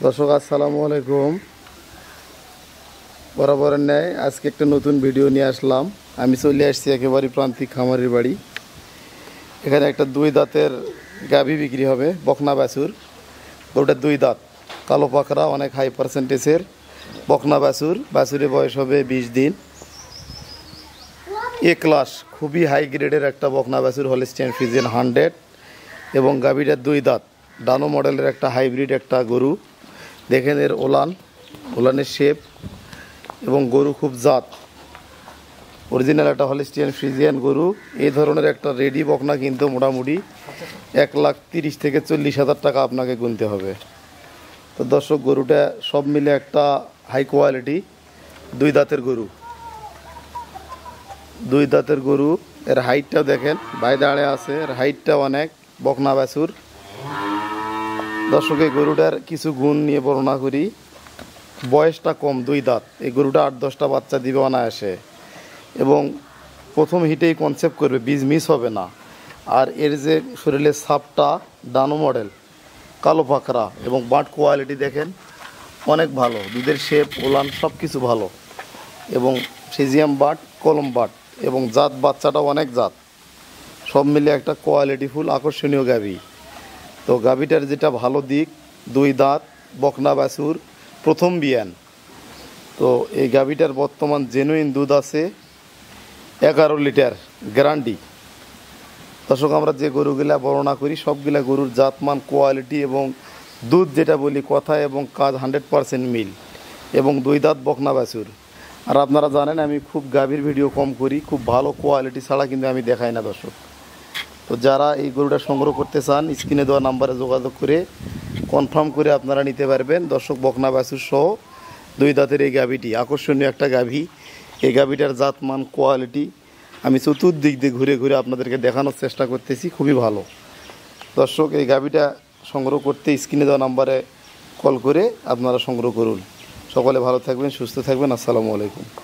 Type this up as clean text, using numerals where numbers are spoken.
দর্শক আসসালামু আলাইকুম। বরাবরের ন্যায় আজকে একটা নতুন ভিডিও নিয়ে আসলাম। আমি চলে আসছি একেবারে প্রান্তিক খামারের বাড়ি। এখানে একটা 2 দাঁতের গাভী বিক্রি হবে, বকনা বাছুর। ওটা 2 দাঁত, কালো পাকড়া, অনেক হাই পার্সেন্টেজের বকনা বাছুর। বাছুরের বয়স হবে 20 দিন। এ ক্লাস, খুবই হাই গ্রেডের একটা বকনা বাছুর, হলিস্টিয়ান ফ্রিজিয়ান 100। এবং গাভীটা 2 দাঁত, ডানো মডেলের একটা হাইব্রিড একটা গরু। দেখেন এর ওলানের শেপ, এবং গরু খুব জাত, অরিজিনাল একটা হলিস্টিয়ান ফ্রিজিয়ান গরু। এই ধরনের একটা রেডি বকনা কিন্তু মোটামুটি 1,30,000 থেকে 40,000 টাকা আপনাকে গুনতে হবে। তো দর্শক, গরুটা সব মিলে একটা হাই কোয়ালিটি 2 দাঁতের গরু। 2 দাঁতের গরু। এর হাইটটা দেখেন, ভাই দাঁড়িয়ে আছে, এর হাইটটা অনেক, বকনা বাছুর। দর্শক, এই গরুটার কিছু গুণ নিয়ে বর্ণনা করি। বয়সটা কম, 2 দাঁত। এই গরুটা 8-10টা বাচ্চা দিবে অনায়াসে, এবং প্রথম হিটেই কনসেপ্ট করবে, বীজ মিস হবে না। আর এর যে শরীরের ছাপটা ডানো মডেল, কালো পাকড়া, এবং বাট কোয়ালিটি দেখেন অনেক ভালো। দুধের শেপ, ওলান সব কিছু ভালো, এবং ফ্রিজিয়াম বাট, কলম বাট, এবং জাত বাচ্চাটা অনেক জাত। সব মিলে একটা কোয়ালিটিফুল আকর্ষণীয় গাভী। তো গাভীটার যেটা ভালো দিক, 2 দাঁত, বকনা বাছুর, প্রথম বিয়ান। তো এই গাভীটার বর্তমান জেনুইন দুধ আছে 11 লিটার গ্যারান্টি। দর্শক, আমরা যে গরুগুলা বর্ণনা করি সবগুলা গরুর জাতমান, কোয়ালিটি এবং দুধ যেটা বলি, কথা এবং কাজ 100% মিল, এবং 2 দাঁত বকনা বাছুর। আর আপনারা জানেন আমি খুব গাভীর ভিডিও কম করি, খুব ভালো কোয়ালিটি ছাড়া কিন্তু আমি দেখাই না দর্শক। তো যারা এই গরুটা সংগ্রহ করতে চান, স্ক্রিনে দেওয়া নাম্বারে যোগাযোগ করে কনফার্ম করে আপনারা নিতে পারবেন। দর্শক, বকনা বাছুর সহ 2 দাঁতের এই গাভীটি আকর্ষণীয় একটা গাভী। এই গাভীটার জাতমান, কোয়ালিটি আমি চতুর্দিক দিয়ে ঘুরে ঘুরে আপনাদেরকে দেখানোর চেষ্টা করতেছি, খুবই ভালো। দর্শক, এই গাভীটা সংগ্রহ করতে স্ক্রিনে দেওয়া নাম্বারে কল করে আপনারা সংগ্রহ করুন। সকলে ভালো থাকবেন, সুস্থ থাকবেন। আসসালামু আলাইকুম।